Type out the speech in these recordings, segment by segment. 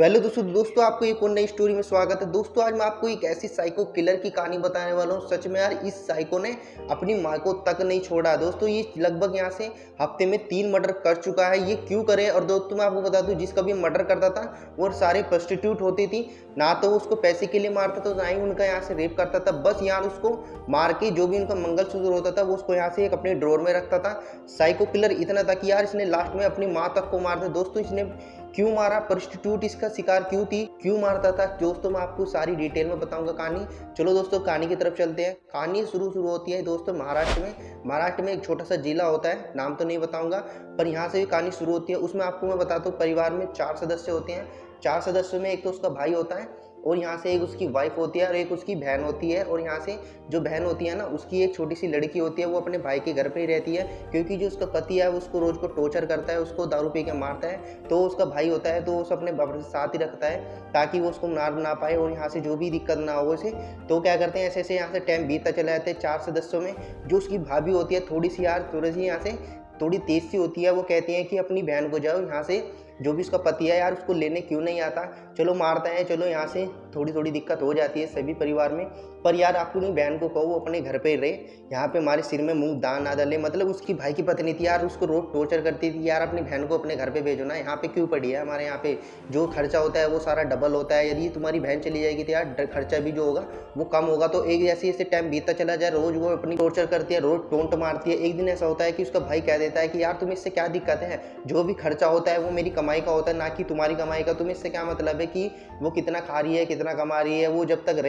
तो हेलो दोस्तों आपको एक और नई स्टोरी में स्वागत है। दोस्तों आज मैं आपको एक ऐसी साइको किलर की कहानी बताने वाला हूँ। सच में यार इस साइको ने अपनी माँ को तक नहीं छोड़ा। दोस्तों ये लगभग यहाँ से हफ्ते में 3 मर्डर कर चुका है। ये क्यों करे? और दोस्तों मैं आपको बता दूं, जिसका भी मर्डर करता था वो सारे प्रोस्टिट्यूट होती थी। ना तो उसको पैसे के लिए मारता था, ना ही उनका यहाँ से रेप करता था। बस यार उसको मार के जो भी उनका मंगलसूत्र होता था वो उसको यहाँ से एक अपने ड्रॉर में रखता था। साइको किलर इतना था कि यार इसने लास्ट में अपनी माँ तक को मार दिया। दोस्तों इसने क्यों मारा? प्रोस्टिट्यूट इसका शिकार क्यों थी, क्यों मारता था? दोस्तों मैं आपको सारी डिटेल में बताऊंगा कहानी। चलो दोस्तों कहानी की तरफ चलते हैं। कहानी शुरू होती है दोस्तों महाराष्ट्र में एक छोटा सा जिला होता है, नाम तो नहीं बताऊंगा, पर यहाँ से भी कहानी शुरू होती है। उसमें आपको मैं बताता हूँ, परिवार में 4 सदस्य होते हैं। 4 सदस्यों में एक तो उसका भाई होता है, और यहाँ से एक उसकी वाइफ होती है और एक उसकी बहन होती है। और यहाँ से जो बहन होती है ना, उसकी एक छोटी सी लड़की होती है। वो अपने भाई के घर पे ही रहती है, क्योंकि जो उसका पति है उसको रोज को टॉर्चर करता है, उसको दारू पी के मारता है। तो उसका भाई होता है तो उसे अपने बाप के साथ ही रखता है ताकि वो उसको मार ना पाए और यहाँ से जो भी दिक्कत ना हो उसे। तो क्या करते हैं, ऐसे ऐसे यहाँ से टाइम बीतता चला जाता है। 4 सदस्यों में जो उसकी भाभी होती है थोड़ी सी यहाँ से थोड़ी तेज सी होती है। वो कहती है कि अपनी बहन को जाओ यहाँ से, जो भी उसका पति है यार उसको लेने क्यों नहीं आता, चलो मारता है, चलो यहाँ से। थोड़ी थोड़ी दिक्कत हो जाती है सभी परिवार में, पर यार आप अपनी बहन को कहो वो अपने घर पे रहे, यहाँ पे हमारे सिर में मुंह दान ना डाले। मतलब उसकी भाई की पत्नी थी यार, उसको रोज टॉर्चर करती थी यार, अपनी बहन को अपने घर पे भेजो ना, यहाँ पे क्यों पड़ी है? हमारे यहाँ पे जो खर्चा होता है वो सारा डबल होता है। यदि तुम्हारी बहन चली जाएगी तो यार खर्चा भी जो होगा वो कम होगा। तो एक जैसे जैसे टाइम बीतता चला जाए, रोज वो अपनी टॉर्चर करती है, रोज टोंट मारती है। एक दिन ऐसा होता है कि उसका भाई कह देता है कि यार तुम्हें इससे क्या दिक्कत है, जो भी खर्चा होता है वो मेरी कमाई का होता है, ना कि तुम्हारी कमाई का। तुम्हें इससे क्या मतलब है कि वो कितना खा रही है, कितना कमा रही है? वो जब तक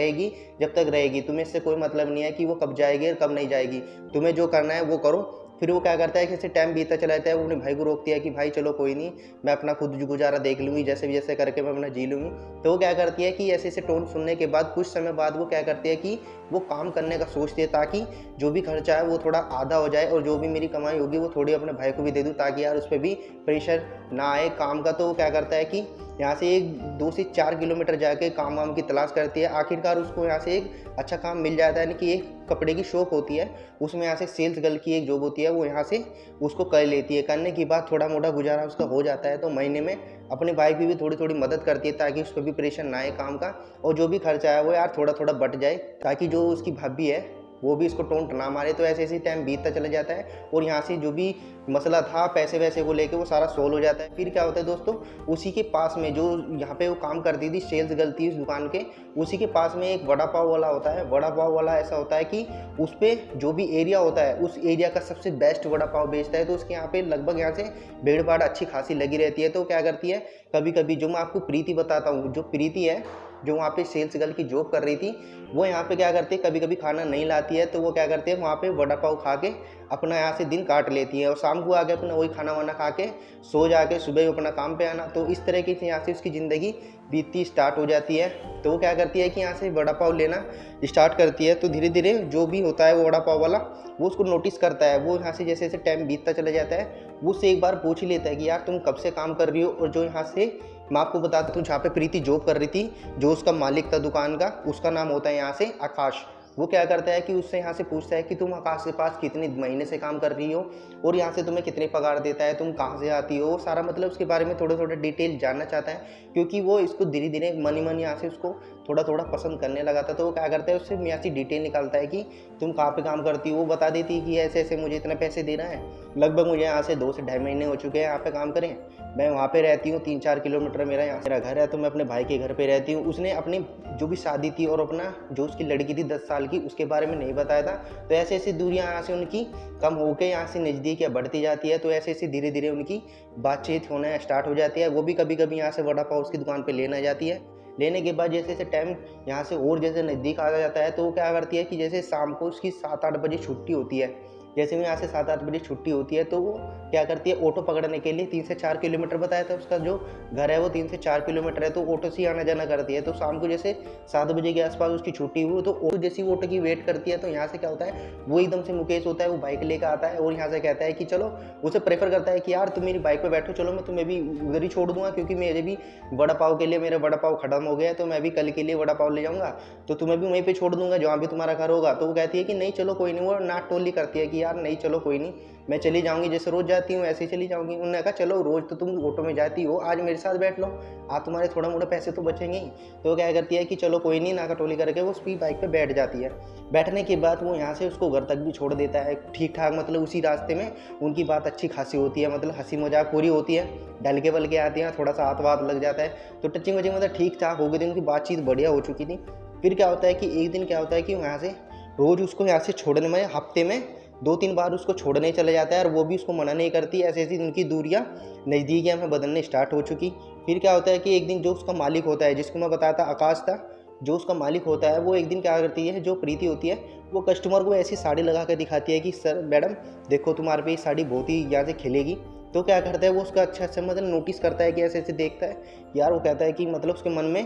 रहेगी तुम्हें इससे कोई मतलब नहीं है कि वो कब जाएगी और कब नहीं जाएगी। तुम्हें जो करना है वो करो। फिर वो क्या करता है कि जैसे टाइम बीतता चला जाता है, वो अपने भाई को रोकती है कि भाई चलो कोई नहीं, मैं अपना खुद गुजारा देख लूँगी, जैसे भी जैसे करके मैं अपना जी लूँगी। तो वो क्या करती है कि ऐसे ऐसे टोन सुनने के बाद कुछ समय बाद वो क्या करती है कि वो काम करने का सोचती है, ताकि जो भी खर्चा है वो थोड़ा आधा हो जाए और जो भी मेरी कमाई होगी वो थोड़ी अपने भाई को भी दे दूँ, ताकि यार उस पर भी प्रेशर ना आए काम का। तो वो क्या करता है कि यहाँ से एक 2 से 4 किलोमीटर जाके काम वाम की तलाश करती है। आखिरकार उसको यहाँ से एक अच्छा काम मिल जाता है, यानी कि एक कपड़े की शॉप होती है, उसमें यहाँ से सेल्स गर्ल की एक जॉब होती है, वो यहाँ से उसको कर लेती है। करने के बाद थोड़ा मोटा गुजारा उसका हो जाता है। तो महीने में अपने भाई की भी थोड़ी थोड़ी मदद करती है, ताकि उसको भी प्रेशर ना आए काम का, और जो भी खर्चा है वो यार थोड़ा थोड़ा बट जाए, ताकि जो उसकी भाभी है वो भी इसको टोंट ना मारे। तो ऐसे ऐसे टाइम बीतता चला जाता है, और यहाँ से जो भी मसला था पैसे वैसे को लेके वो सारा सोल्व हो जाता है। फिर क्या होता है दोस्तों, उसी के पास में जो यहाँ पे वो काम करती थी, सेल्स गर्ल थी उस दुकान के, उसी के पास में एक वड़ा पाव वाला होता है। वड़ा पाव वाला ऐसा होता है कि उस पर जो भी एरिया होता है उस एरिया का सबसे बेस्ट वड़ा पाव बेचता है। तो उसके यहाँ पे लगभग यहाँ से भीड़ भाड़ अच्छी खासी लगी रहती है। तो क्या करती है, कभी कभी जो मैं आपको प्रीति बताता हूँ, जो प्रीति है जो वहाँ पे सेल्स गर्ल की जॉब कर रही थी, वो यहाँ पे क्या करती है, कभी कभी खाना नहीं लाती है, तो वो क्या करते हैं वहाँ पे वड़ा पाव खा के अपना यहाँ से दिन काट लेती है, और शाम को आके अपना वही खाना वाना खा के सो जाके सुबह अपना काम पे आना। तो इस तरीके से यहाँ से उसकी ज़िंदगी बीतती स्टार्ट हो जाती है। तो वो क्या करती है कि यहाँ से वड़ा पाव लेना स्टार्ट करती है। तो धीरे धीरे जो भी होता है वो वड़ा पाव वाला वो उसको नोटिस करता है। वो यहाँ से जैसे जैसे टाइम बीतता चला जाता है, वो उससे एक बार पूछ ही लेता है कि यार तुम कब से काम कर रही हो। और जो यहाँ से मैं आपको बताता हूँ, जहाँ पे प्रीति जॉब कर रही थी, जो उसका मालिक था दुकान का, उसका नाम होता है यहाँ से आकाश। वो क्या करता है कि उससे यहाँ से पूछता है कि तुम आकाश के पास कितने महीने से काम कर रही हो, और यहाँ से तुम्हें कितने पगार देता है, तुम कहाँ से आती हो, सारा मतलब उसके बारे में थोड़ा थोड़ा डिटेल जानना चाहता है, क्योंकि वो इसको धीरे धीरे मन यहाँ से उसको थोड़ा थोड़ा पसंद करने लगा था। तो वो क्या करता है, उससे यहाँ से डिटेल निकालता है कि तुम कहाँ पे काम करती हो। वो बता देती है कि ऐसे ऐसे मुझे इतने पैसे देना है, लगभग मुझे यहाँ से 2 से ढाई महीने हो चुके हैं यहाँ पे काम करें, मैं वहाँ पे रहती हूँ, 3-4 किलोमीटर मेरा यहाँ से घर है, तो मैं अपने भाई के घर पे रहती हूँ। उसने अपनी जो भी शादी थी और अपना जो उसकी लड़की थी 10 साल की, उसके बारे में नहीं बताया था। तो ऐसे ऐसे दूरियाँ यहाँ से उनकी कम होकर यहाँ से नज़दीक या बढ़ती जाती है। तो ऐसे ऐसे धीरे धीरे उनकी बातचीत होना स्टार्ट हो जाती है। वो भी कभी कभी यहाँ से वड़ा पाव उसकी दुकान पर लेने जाती है। लेने के बाद जैसे जैसे टाइम यहाँ से और जैसे नज़दीक आ जाता है, तो वो क्या करती है कि जैसे शाम को उसकी 7-8 बजे छुट्टी होती है, जैसे भी यहाँ से 7-8 बजे छुट्टी होती है, तो वो क्या करती है, ऑटो पकड़ने के लिए 3 से 4 किलोमीटर बताया था उसका जो घर है वो 3 से 4 किलोमीटर है, तो ऑटो से आना जाना करती है। तो शाम को जैसे 7 बजे के आसपास उसकी छुट्टी हुई, तो ऑटो जैसी ऑटो की वेट करती है। तो यहाँ से क्या होता है, वो एकदम से मुकेश होता है, वो बाइक लेकर आता है और यहाँ से कहता है कि चलो, उसे प्रेफर करता है कि यार तुम मेरी बाइक पर बैठो, चलो मैं तुम्हें भी उधर ही छोड़ दूंगा, क्योंकि मेरे भी वड़ा पाव के लिए मेरा वड़ा पाव खत्म हो गया है, तो मैं भी कल के लिए वड़ा पाव ले जाऊँगा, तो तुम्हें भी वहीं पर छोड़ दूंगा जहाँ भी तुम्हारा घर होगा। तो वो कहती है कि नहीं चलो कोई नहीं। वो नाट टोली करती है कि कि यार नहीं चलो कोई नहीं, मैं चली जाऊँगी, जैसे रोज़ जाती हूँ ऐसे ही चली जाऊँगी। उन्होंने कहा चलो रोज़ तो तुम ऑटो में जाती हो, आज मेरे साथ बैठ लो, आज तुम्हारे थोड़ा मोड़ा पैसे तो बचेंगे ही। तो क्या करती है कि चलो कोई नहीं, नाका टोली करके वो उसकी बाइक पे बैठ जाती है। बैठने के बाद वो यहाँ से उसको घर तक भी छोड़ देता है ठीक ठाक, मतलब उसी रास्ते में उनकी बात अच्छी खासी होती है, मतलब हँसी मजाक पूरी होती है, डल के वल के आती हैं, थोड़ा सा हाथ वाथ लग जाता है, तो टचिंग वचिंग मतलब ठीक ठाक हो गई थी, उनकी बातचीत बढ़िया हो चुकी थी। फिर क्या होता है कि एक दिन क्या होता है कि यहाँ से रोज़ उसको यहाँ से छोड़ने में हफ्ते में 2-3 बार उसको छोड़ने चले जाता है, और वो भी उसको मना नहीं करती। ऐसे ऐसी उनकी दूरियाँ नज़दीकियाँ में बदलने स्टार्ट हो चुकी। फिर क्या होता है कि एक दिन जो उसका मालिक होता है, जिसको मैं बताया था आकाश था, जो उसका मालिक होता है, वो एक दिन क्या करती है, जो प्रीति होती है वो कस्टमर को ऐसी साड़ी लगा कर दिखाती है कि सर मैडम देखो तुम्हारे पे ये साड़ी बहुत ही यहाँ से खिलेगी। तो क्या करता है वो उसका अच्छा अच्छा मतलब नोटिस करता है कि ऐसे ऐसे देखता है यार, वो कहता है कि मतलब उसके मन में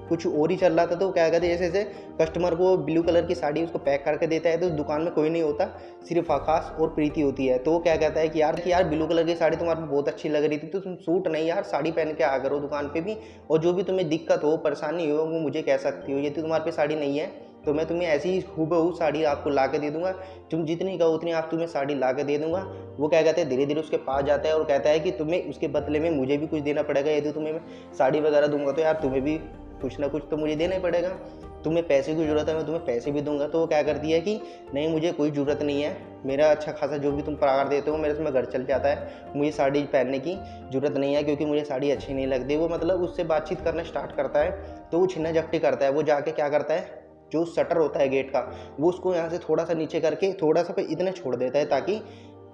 कुछ और ही चल रहा था। तो क्या कहते हैं जैसे जैसे कस्टमर को ब्लू कलर की साड़ी उसको पैक करके देता है, तो दुकान में कोई नहीं होता, सिर्फ आकाश और प्रीति होती है। तो वो क्या कहता है कि यार ब्लू कलर की साड़ी तुम्हारे बहुत अच्छी लग रही थी, तो तुम सूट नहीं यार साड़ी पहन के आ करो दुकान पे भी, और जो भी तुम्हें दिक्कत हो परेशानी हो वो मुझे कह सकती हो, ये तो तुम्हारे पे साड़ी नहीं है तो मैं तुम्हें ऐसी ही हूबहू साड़ी आपको ला के दे दूंगा, तुम जितनी कहो उतनी आप तुम्हें साड़ी ला के दे दूंगा। वो क्या कहते हैं धीरे धीरे उसके पास जाता है और कहता है कि तुम्हें उसके बदले में मुझे भी कुछ देना पड़ेगा, यदि तुम्हें मैं साड़ी वगैरह दूंगा तो यार तुम्हें भी कुछ ना कुछ तो मुझे देना ही पड़ेगा, तुम्हें पैसे की ज़रूरत है मैं तुम्हें पैसे भी दूंगा। तो वो क्या करती है कि नहीं मुझे कोई ज़रूरत नहीं है, मेरा अच्छा खासा जो भी तुम पगार देते हो मेरे से मैं घर चल जाता है, मुझे साड़ी पहनने की ज़रूरत नहीं है क्योंकि मुझे साड़ी अच्छी नहीं लगती। वो मतलब उससे बातचीत करना स्टार्ट करता है, तो वो छिन्ना झपटी करता है। वो जाके क्या करता है, जो शटर होता है गेट का वो उसको यहाँ से थोड़ा सा नीचे करके थोड़ा सा पे इतना छोड़ देता है ताकि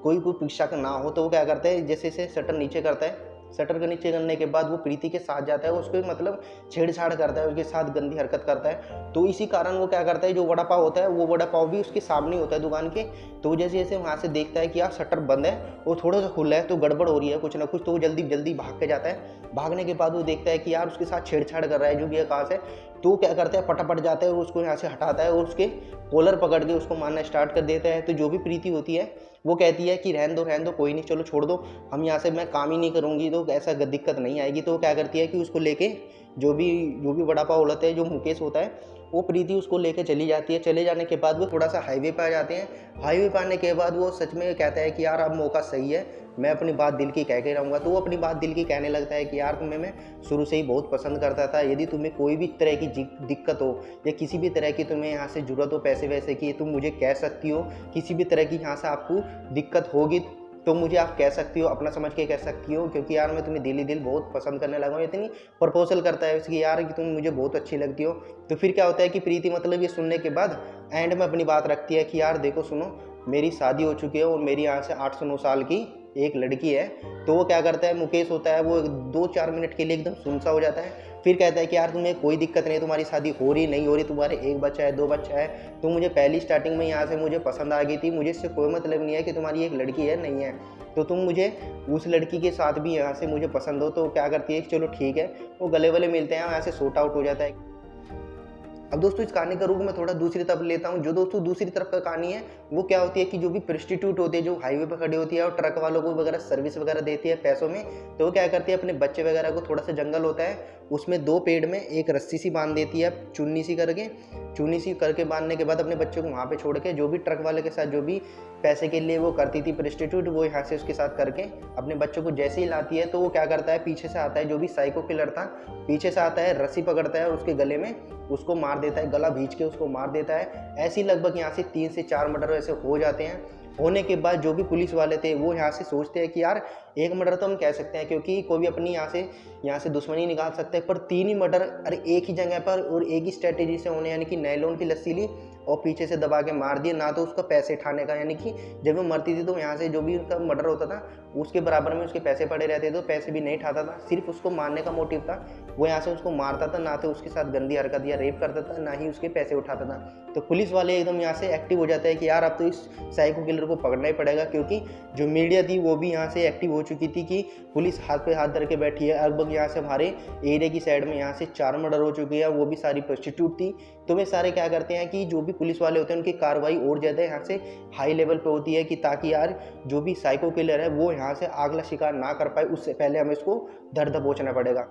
कोई पीछा का ना हो। तो वो क्या करता है जैसे जैसे शटर नीचे करता है, शटर के नीचे करने के बाद वो प्रीति के साथ जाता है, उसको मतलब छेड़छाड़ करता है, उसके साथ गंदी हरकत करता है। तो इसी कारण वो क्या करता है, जो वड़ा पाव होता है वो वड़ा पाव भी उसके सामने होता है दुकान के। तो जैसे जैसे वहाँ से देखता है कि यार शटर बंद है और थोड़ा सा खुला है तो गड़बड़ हो रही है कुछ ना कुछ, तो वो जल्दी जल्दी भाग के जाता है। भागने के बाद वो देखता है कि यार उसके साथ छेड़छाड़ कर रहा है जो भी आकाश है। तो वो क्या करता है फटाफट जाता है और उसको यहाँ से हटाता है और उसके कॉलर पकड़ के उसको मारना स्टार्ट कर देता है। तो जो भी प्रीति होती है वो कहती है कि रहने दो कोई नहीं, चलो छोड़ दो, हम यहाँ से मैं काम ही नहीं करूँगी तो ऐसा दिक्कत नहीं आएगी। तो वो क्या करती है कि उसको लेके जो भी वड़ा पाव उड़ाते हैं, जो मुकेश होता है वो प्रीति उसको लेके चली जाती है। चले जाने के बाद वो थोड़ा सा हाईवे पर आ जाते हैं। हाईवे पर आने के बाद वो सच में कहता है कि यार अब मौका सही है, मैं अपनी बात दिल की कह के रहूँगा। तो वो अपनी बात दिल की कहने लगता है कि यार तुम्हें मैं शुरू से ही बहुत पसंद करता था, यदि तुम्हें कोई भी तरह की दिक्कत हो या किसी भी तरह की तुम्हें यहाँ से ज़रूरत हो पैसे वैसे की, तुम मुझे कह सकती हो, किसी भी तरह की यहाँ से आपको दिक्कत होगी तो मुझे आप कह सकती हो, अपना समझ के कह सकती हो, क्योंकि यार मैं तुम्हें दिल ही दिल बहुत पसंद करने लगा हूँ। इतनी प्रपोजल करता है उसकी यार कि तुम मुझे बहुत अच्छी लगती हो। तो फिर क्या होता है कि प्रीति मतलब ये सुनने के बाद एंड में अपनी बात रखती है कि यार देखो सुनो, मेरी शादी हो चुकी है और मेरी यहाँ से 8-9 साल की एक लड़की है। तो वो क्या करता है, मुकेश होता है, वो 2-4 मिनट के लिए एकदम सुनसा हो जाता है। फिर कहता है कि यार तुम्हें कोई दिक्कत नहीं है, तुम्हारी शादी हो रही नहीं हो रही, तुम्हारे 1 बच्चा है 2 बच्चा है, तो मुझे पहली स्टार्टिंग में यहाँ से मुझे पसंद आ गई थी, मुझे इससे कोई मतलब नहीं है कि तुम्हारी एक लड़की है नहीं है, तो तुम मुझे उस लड़की के साथ भी यहाँ से मुझे पसंद हो। तो क्या करती है चलो ठीक है, वो गले वले मिलते हैं, यहाँ से सॉर्ट आउट हो जाता है। अब दोस्तों इस कहानी का रुख मैं थोड़ा दूसरी तरफ लेता हूँ। जो दोस्तों दूसरी तरफ का कहानी है वो क्या होती है कि जो भी प्रोस्टिट्यूट होती है, जो हाईवे पर खड़ी होती है और ट्रक वालों को वगैरह सर्विस वगैरह देती है पैसों में, तो वो क्या करती है अपने बच्चे वगैरह को, थोड़ा सा जंगल होता है उसमें 2 पेड़ में एक रस्सी सी बांध देती है, चुन्नी सी करके बांधने के बाद अपने बच्चे को वहाँ पे छोड़ के, जो भी ट्रक वाले के साथ जो भी पैसे के लिए वो करती थी प्रोस्टिट्यूट, वो यहाँ से उसके साथ करके अपने बच्चों को जैसे ही लाती है, तो वो क्या करता है पीछे से आता है, जो भी साइको किलर था पीछे से आता है, रस्सी पकड़ता है और उसके गले में उसको मार देता है, गला भींच के उसको मार देता है। ऐसी लगभग यहाँ से 3 से 4 मर्डर ऐसे हो जाते हैं। होने के बाद जो भी पुलिस वाले थे वो यहाँ से सोचते हैं कि यार एक मर्डर तो हम कह सकते हैं क्योंकि कोई भी अपनी यहाँ से दुश्मनी निकाल सकता है, पर 3 ही मर्डर अरे एक ही जगह पर और एक ही स्ट्रेटेजी से होने, यानी कि नायलॉन की लस्सी ली और पीछे से दबा के मार दिया, ना तो उसका पैसे उठाने का, यानी कि जब वो मरती थी तो यहाँ से जो भी उनका मर्डर होता था उसके बराबर में उसके पैसे पड़े रहते थे, तो पैसे भी नहीं उठाता था, सिर्फ उसको मारने का मोटिव था। वो यहाँ से उसको मारता था, ना तो उसके साथ गंदी हरकत या रेप करता था, ना ही उसके पैसे उठाता था। तो पुलिस वाले एकदम यहाँ से एक्टिव हो जाते हैं कि यार अब तो इस साइको किलर को पकड़ना ही पड़ेगा, क्योंकि जो मीडिया थी वो भी यहाँ से एक्टिव हो चुकी थी कि पुलिस हाथ पे हाथ धर के बैठी है। लगभग यहाँ से हमारे एरिया की साइड में यहाँ से 4 मर्डर हो चुके हैं, वो भी सारी प्रोस्टिट्यूट थी। तो वे सारे क्या करते हैं कि जो भी पुलिस वाले होते हैं उनकी कार्रवाई और ज़्यादा यहाँ से हाई लेवल पे होती है कि ताकि यार जो भी साइको किलर है वो यहाँ से अगला शिकार ना कर पाए, उससे पहले हमें इसको धर दबोचना पड़ेगा।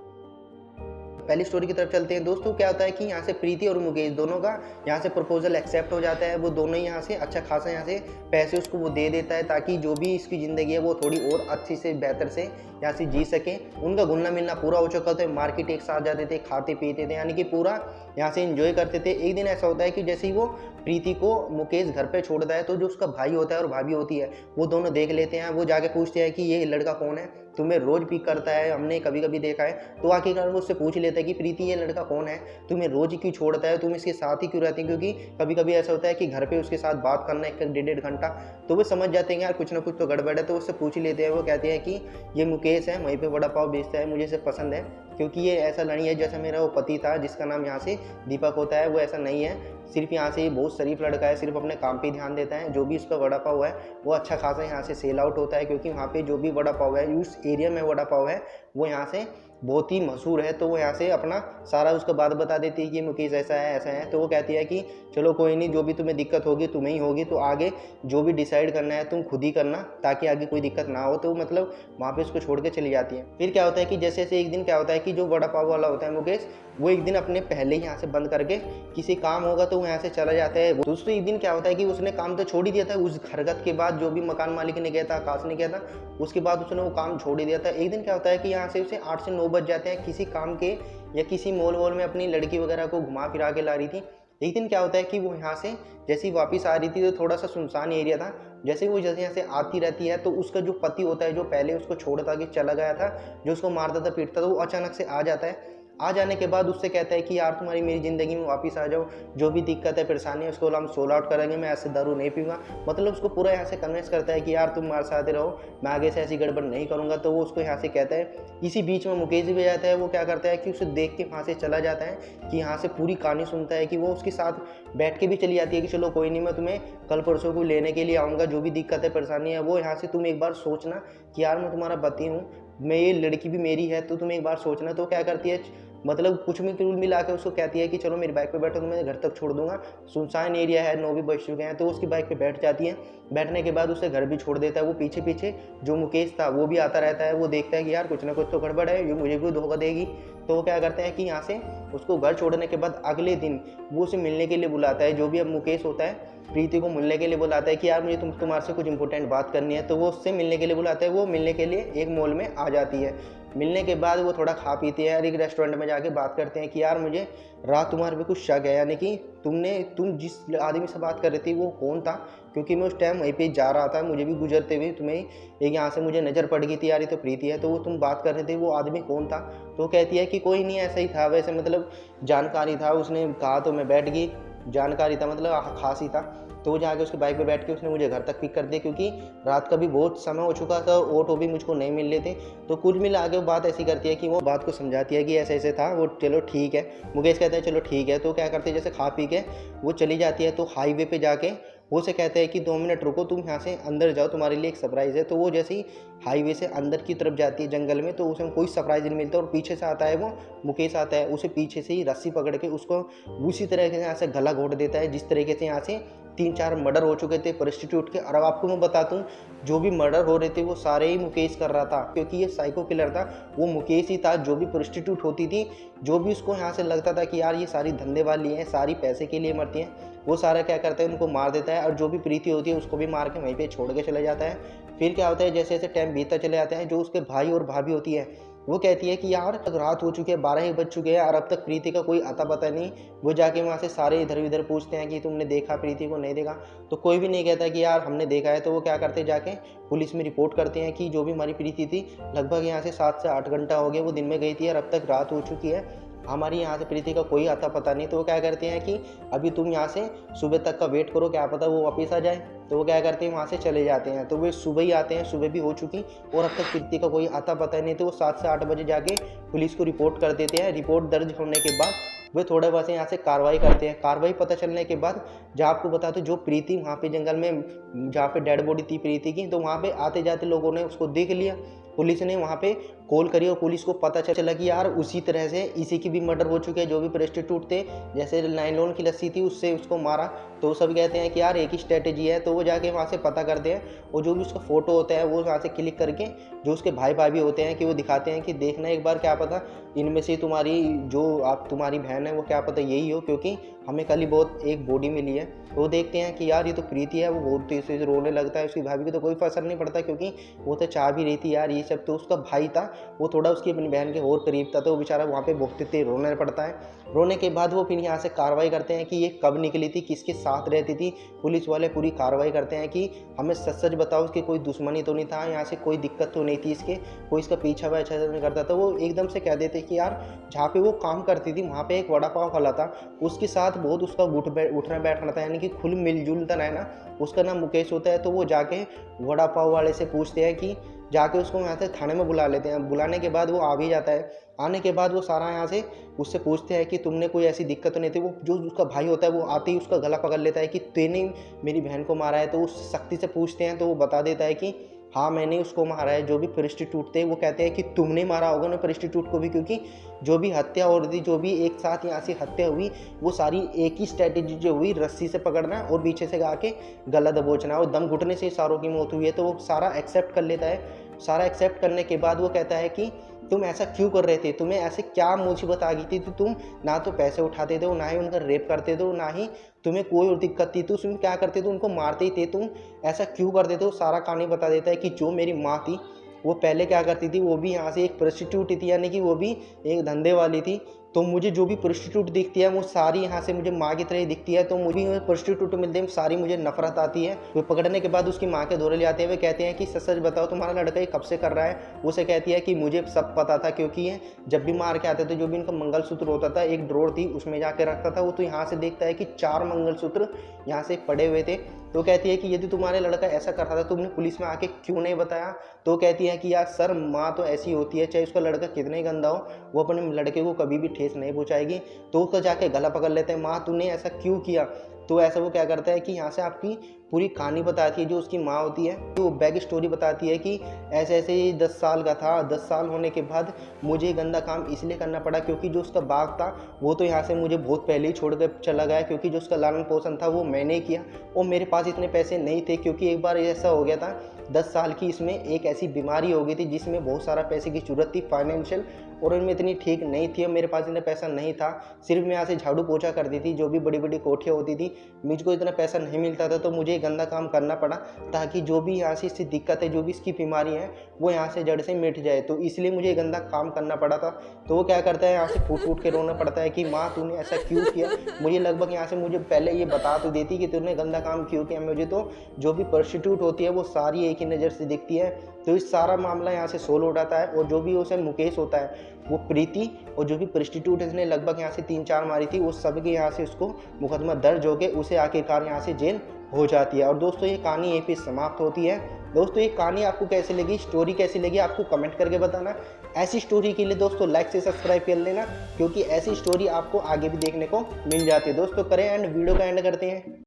पहली स्टोरी की तरफ चलते हैं। दोस्तों क्या होता है कि यहाँ से प्रीति और मुकेश दोनों का यहाँ से प्रपोजल एक्सेप्ट हो जाता है। वो दोनों ही यहाँ से अच्छा खासा यहाँ से पैसे उसको वो दे देता है ताकि जो भी इसकी ज़िंदगी है वो थोड़ी और अच्छी से बेहतर से यहाँ से जी सके। उनका घुलना मिलना पूरा हो चुका था, मार्केट एक साथ जाते थे, खाते पीते थे, यानी कि पूरा यहाँ से एंजॉय करते थे। एक दिन ऐसा होता है कि जैसे ही वो प्रीति को मुकेश घर पे छोड़ता है तो जो उसका भाई होता है और भाभी होती है वो दोनों देख लेते हैं। वो जाके पूछते हैं कि ये लड़का कौन है, तुम्हें रोज पिक करता है, हमने कभी कभी देखा है। तो आखिरकार वो उससे पूछ लेता है कि प्रीति ये लड़का कौन है, तुम्हें रोज क्यों छोड़ता है, तुम इसके साथ ही क्यों रहती है, क्योंकि कभी कभी ऐसा होता है कि घर पे उसके साथ बात करना 1-1.5 घंटा। तो वो समझ जाते हैं यार कुछ ना कुछ तो गड़बड़ है। तो उससे पूछ लेते हैं। वो कहते हैं कि ये मुकेश है, वहीं पे वड़ा पाव बेचता है, मुझे इसे पसंद है क्योंकि ये ऐसा नहीं है जैसा मेरा वो पति था जिसका नाम यहाँ से दीपक होता है, वो ऐसा नहीं है। सिर्फ यहाँ से ये बहुत शरीफ लड़का है, सिर्फ अपने काम पे ध्यान देता है। जो भी उसका वड़ा पाव है वो अच्छा खासा यहाँ से सेल आउट होता है क्योंकि वहाँ पे जो भी वड़ा पाव है, उस एरिया में वड़ा पाव है वो यहाँ से बहुत ही मशहूर है। तो वो यहाँ से अपना सारा उसका बात बता देती है कि मुकेश ऐसा है ऐसा है। तो वो कहती है कि चलो कोई नहीं, जो भी तुम्हें दिक्कत होगी तुम्हें ही होगी, तो आगे जो भी डिसाइड करना है तुम खुद ही करना ताकि आगे कोई दिक्कत ना हो। तो मतलब वहाँ पे उसको छोड़ के चली जाती है। फिर क्या होता है कि जैसे जैसे एक दिन क्या होता है कि जो वड़ा पाव वाला होता है मुकेश, वो एक दिन अपने पहले ही यहाँ से बंद करके किसी काम होगा तो वो यहाँ से चला जाता है। दोस्तों एक दिन क्या होता है कि उसने काम तो छोड़ ही दिया था, उस हरकत के बाद जो भी मकान मालिक ने किया था, आकाश ने किया था, उसके बाद उसने वो काम छोड़ ही दिया था। एक दिन क्या होता है कि यहाँ से उसे 8 से 9 बज जाते हैं किसी काम के, या किसी मॉल वॉल में अपनी लड़की वगैरह को घुमा फिरा के ला रही थी। एक दिन क्या होता है कि वो यहाँ से जैसे ही वापस आ रही थी तो थोड़ा सा सुनसान एरिया था। जैसे वो जैसे यहाँ से आती रहती है तो उसका जो पति होता है, जो पहले उसको छोड़ता के चला गया था, जो उसको मारता था पीटता था, वो अचानक से आ जाता है। आ जाने के बाद उससे कहता है कि यार तुम्हारी मेरी ज़िंदगी में वापस आ जाओ, जो भी दिक्कत है परेशानी है उसको हम सोल्व आउट करेंगे, मैं ऐसे दारू नहीं पीऊँगा। मतलब उसको पूरा यहाँ से कन्विंस करता है कि यार तुम हमारे साथ रहो, मैं आगे से ऐसी गड़बड़ नहीं करूँगा। तो वो उसको यहाँ से कहता है। इसी बीच में मुकेश भी जाता है। वो क्या करता है कि उसे देख के वहाँ से चला जाता है, कि यहाँ से पूरी कहानी सुनता है कि वो उसके साथ बैठ के भी चली जाती है कि चलो कोई नहीं, मैं तुम्हें कल परसों को लेने के लिए आऊँगा, जो भी दिक्कत है परेशानी है वो यहाँ से तुम एक बार सोचना कि यार मैं तुम्हारा पति हूँ, मैं ये लड़की भी मेरी है, तो तुम एक बार सोचना। तो क्या करती है, मतलब कुछ भी कुल मिला के उसको कहती है कि चलो मेरी बाइक पे बैठो, तो मैं घर तक छोड़ दूंगा, सुनसान एरिया है, 9 भी बज चुके हैं। तो उसकी बाइक पे बैठ जाती है। बैठने के बाद उसे घर भी छोड़ देता है। वो पीछे पीछे जो मुकेश था वो भी आता रहता है। वो देखता है कि यार कुछ ना कुछ तो गड़बड़ है, ये मुझे भी धोखा देगी। तो वो क्या करते हैं कि यहाँ से उसको घर छोड़ने के बाद अगले दिन वो उसे मिलने के लिए बुलाता है। जो भी अब मुकेश होता है प्रीति को मिलने के लिए बुलाता है कि यार मुझे तुम्हारे से कुछ इंपॉर्टेंट बात करनी है। तो वो उससे मिलने के लिए बुलाता है। वो मिलने के लिए एक मॉल में आ जाती है। मिलने के बाद वो थोड़ा खा पीते हैं और एक रेस्टोरेंट में जाके बात करते हैं कि यार मुझे रात तुम्हारे पे कुछ शक है, यानी कि तुम जिस आदमी से बात कर रही थी वो कौन था, क्योंकि मैं उस टाइम वहीं पे जा रहा था, मुझे भी गुजरते हुए तुम्हें एक यहाँ से मुझे नज़र पड़ गई थी, यार ये तो प्रीति है। तो वो तुम बात कर रहे थे वो आदमी कौन था। तो कहती है कि कोई नहीं, ऐसा ही था, वैसे मतलब जानकारी था, उसने कहा तो मैं बैठ गई, जानकारी था मतलब खास ही था। तो वो जाके उसके बाइक पे बैठ के उसने मुझे घर तक पिक कर दिया, क्योंकि रात का भी बहुत समय हो चुका था, ऑटो भी मुझको नहीं मिल रहे थे। तो कुल मिला के वो बात ऐसी करती है कि वो बात को समझाती है कि ऐसे ऐसे था। वो चलो ठीक है, मुकेश कहते हैं चलो ठीक है। तो क्या करते हैं, जैसे खा पी के वो चली जाती है। तो हाईवे पे जाके वो से कहते हैं कि 2 मिनट रुको, तुम यहाँ से अंदर जाओ, तुम्हारे लिए एक सरप्राइज़ है। तो वो जैसे ही हाईवे से अंदर की तरफ जाती है जंगल में, तो उसे कोई सरप्राइज़ नहीं मिलता। और पीछे से आता है वो मुकेश आता है, उसे पीछे से ही रस्सी पकड़ के उसको उसी तरह से यहाँ से गला घोट देता है जिस तरीके से यहाँ से 3-4 मर्डर हो चुके थे प्रोस्टिट्यूट के। और अब आपको मैं बता दूं, जो भी मर्डर हो रहे थे वो सारे ही मुकेश कर रहा था, क्योंकि ये साइको किलर था, वो मुकेश ही था। जो भी प्रोस्टिट्यूट होती थी, जो भी उसको यहाँ से लगता था कि यार ये सारी धंधे वाली हैं, सारी पैसे के लिए मरती हैं, वो सारा क्या करता है उनको मार देता है। और जो भी प्रीति होती है उसको भी मार के वहीं पे छोड़ के चला जाता है। फिर क्या होता है, जैसे जैसे टाइम बीतता चले जाता है, जो उसके भाई और भाभी होती है वो कहती है कि यार तक रात हो चुकी है, 12 ही बज चुके हैं और अब तक प्रीति का कोई अता पता नहीं। वो जाके वहाँ से सारे इधर उधर पूछते हैं कि तुमने देखा प्रीति को, नहीं देखा। तो कोई भी नहीं कहता कि यार हमने देखा है। तो वो क्या करते हैं, जाके पुलिस में रिपोर्ट करते हैं कि जो भी हमारी प्रीति थी, लगभग यहाँ से 7 से 8 घंटा हो गया वो दिन में गई थी और अब तक रात हो चुकी है, हमारी यहाँ से प्रीति का कोई आता पता नहीं। तो वो क्या करते हैं कि अभी तुम यहाँ से सुबह तक का वेट करो, क्या पता वो वापस आ जाए। तो वो क्या करते हैं, वहाँ से चले जाते हैं। तो वे सुबह ही आते हैं, सुबह भी हो चुकी और अब तक प्रीति का कोई आता पता नहीं। तो वो 7 से 8 बजे जाके पुलिस को रिपोर्ट कर देते हैं। रिपोर्ट दर्ज होने के बाद वे थोड़ा बहुत यहाँ से कार्रवाई करते हैं। कार्रवाई पता चलने के बाद जहाँ आपको बता दो, जो प्रीति वहाँ पे जंगल में जहाँ पे डेड बॉडी थी प्रीति की, तो वहाँ पे आते जाते लोगों ने उसको देख लिया। पुलिस ने वहाँ पे कॉल करी और पुलिस को पता चला कि यार उसी तरह से इसी की भी मर्डर हो चुके हैं, जो भी प्रोस्टिट्यूट थे, जैसे नायलॉन की लस्सी थी उससे उसको मारा। तो सब कहते हैं कि यार एक ही स्ट्रेटेजी है। तो वो जाके वहाँ से पता करते हैं और जो भी उसका फ़ोटो होता है वो वहाँ से क्लिक करके जो उसके भाई भाभी होते हैं कि वो दिखाते हैं कि देखना एक बार, क्या पता इनमें से तुम्हारी बहन है वो क्या पता यही हो, क्योंकि हमें कल ही बहुत एक बॉडी मिली है। तो वो देखते हैं कि यार ये तो प्रीति है। वो बहुत तेज से रोने लगता है। उसकी भाभी को तो कोई फर्क नहीं पड़ता क्योंकि वो तो चाह भी रही थी यार ये सब। तो उसका भाई था वो थोड़ा उसकी अपनी बहन के और करीब था, तो वो बेचारा वहाँ पे बहुत तेज रोने पड़ता है। रोने के बाद वो फिर यहाँ से कार्रवाई करते हैं कि ये कब निकली थी, किसके साथ रहती थी। पुलिस वाले पूरी कार्रवाई करते हैं कि हमें सच सच बताओ, उसकी कोई दुश्मनी तो नहीं था, यहाँ से कोई दिक्कत तो नहीं थी इसके, कोई इसका पीछा वैछा तो नहीं करता था। वो एकदम से कह देते कि यार जहाँ पे वो काम करती थी वहाँ पे एक वड़ा पाव वाला था, उसके साथ बहुत उसका उठना बैठना था, यानी कि खुल मिलजुलता रहना। उसका नाम मुकेश होता है। तो वो जाके वड़ा पाव वाले से पूछते हैं कि जाके उसको यहाँ से थाने में बुला लेते हैं। बुलाने के बाद वो आ भी जाता है। आने के बाद वो सारा यहाँ से उससे पूछते हैं कि तुमने कोई ऐसी दिक्कत तो नहीं थी। वो जो उसका भाई होता है वो आते ही उसका गला पकड़ लेता है कि तूने मेरी बहन को मारा है। तो उस सख्ती से पूछते हैं तो वो बता देता है कि हाँ मैंने उसको मारा है। जो भी प्रोस्टिट्यूट थे वो कहते हैं कि तुमने मारा होगा ना प्रोस्टिट्यूट को भी, क्योंकि जो भी हत्या हो रही थी, जो भी एक साथ यहाँ से हत्या हुई, वो सारी एक ही स्ट्रैटेजी जो हुई, रस्सी से पकड़ना और पीछे से आके गला दबोचना और दम घुटने से सारों की मौत हुई है। तो वो सारा एक्सेप्ट कर लेता है। सारा एक्सेप्ट करने के बाद वो कहता है कि तुम ऐसा क्यों कर रहे थे, तुम्हें ऐसे क्या मुसीबत आ गई थी, तो तुम ना तो पैसे उठाते थे, ना ही उनका रेप करते थे, ना ही तुम्हें कोई और दिक्कत थी, तो तुम क्या करते थे, उनको मारते ही थे, तुम ऐसा क्यों करते थे। वो सारा कहानी बता देता है कि जो मेरी माँ थी वो पहले क्या करती थी, वो भी यहाँ से एक प्रोस्टिट्यूट थी, यानी कि वो भी एक धंधे वाली थी। तो मुझे जो भी प्रोस्टिट्यूट दिखती है वो सारी यहाँ से मुझे माँ की तरह ही दिखती है। तो मुझे प्रोस्टिट्यूट मिलते हैं सारी मुझे नफरत आती है। वो पकड़ने के बाद उसकी माँ के दौरे ले आते हैं। वे कहते हैं कि सच सच बताओ तुम्हारा लड़का ये कब से कर रहा है। उसे कहती है कि मुझे सब पता था, क्योंकि ये जब भी मार के आते थे जो भी इनका मंगलसूत्र होता था एक ड्रॉर थी उसमें जाके रखता था। वो तो यहाँ से देखता है कि 4 मंगलसूत्र यहाँ से पड़े हुए थे। तो कहती है कि यदि तुम्हारे लड़का ऐसा कर रहा था तुमने पुलिस में आके क्यों नहीं बताया। तो कहती है कि यार सर माँ तो ऐसी होती है, चाहे उसका लड़का कितना ही गंदा हो वो अपने लड़के को कभी भी ठेस नहीं पहुँचाएगी। तो उसको जाके गला पकड़ लेते हैं, माँ तूने ऐसा क्यों किया। तो ऐसा वो क्या करता है कि यहाँ से आपकी पूरी कहानी बताती है। जो उसकी माँ होती है तो वो बैक स्टोरी बताती है कि ऐसे ऐसे ये 10 साल का था, 10 साल होने के बाद मुझे गंदा काम इसलिए करना पड़ा क्योंकि जो उसका बाग था वो तो यहाँ से मुझे बहुत पहले ही छोड़ कर चला गया, क्योंकि जो उसका लालन पोषण था वो मैंने ही किया और मेरे पास इतने पैसे नहीं थे। क्योंकि एक बार ऐसा हो गया था 10 साल की इसमें एक ऐसी बीमारी हो गई थी जिसमें बहुत सारा पैसे की जरूरत थी फाइनेंशियल, और उनमें इतनी ठीक नहीं थी और मेरे पास इतना पैसा नहीं था। सिर्फ मैं यहाँ से झाड़ू पोछा करती थी, जो भी बड़ी बड़ी कोठियाँ होती थी मुझको इतना पैसा नहीं मिलता था। तो मुझे गंदा काम करना पड़ा ताकि जो भी यहाँ से इससे दिक्कत है, जो भी इसकी बीमारी है वो यहाँ से जड़ से मिट जाए। तो इसलिए मुझे गंदा काम करना पड़ा था। तो वो क्या करता है यहाँ से फूट फूट के रोना पड़ता है कि माँ तूने ऐसा क्यों किया। मुझे लगभग यहाँ से मुझे पहले ये बता तो देती कि तूने गंदा काम क्यों किया। मुझे तो जो भी प्रोस्टिट्यूट होती है वो सारी एक ही नज़र से दिखती है। तो इस सारा मामला यहाँ से सोल्व हो जाता है। और जो भी उसे मुकेश होता है वो प्रीति और जो भी प्रोस्टिट्यूट इसने लगभग यहाँ से 3-4 मारी थी वो सब के यहाँ से उसको मुकदमा दर्ज हो के उसे आखिरकार यहाँ से जेल हो जाती है। और दोस्तों ये कहानी यहीं पे समाप्त होती है। दोस्तों ये कहानी आपको कैसी लगी, स्टोरी कैसी लगी आपको कमेंट करके बताना। ऐसी स्टोरी के लिए दोस्तों लाइक से सब्सक्राइब कर लेना, क्योंकि ऐसी स्टोरी आपको आगे भी देखने को मिल जाती है। दोस्तों करें एंड वीडियो का एंड करते हैं।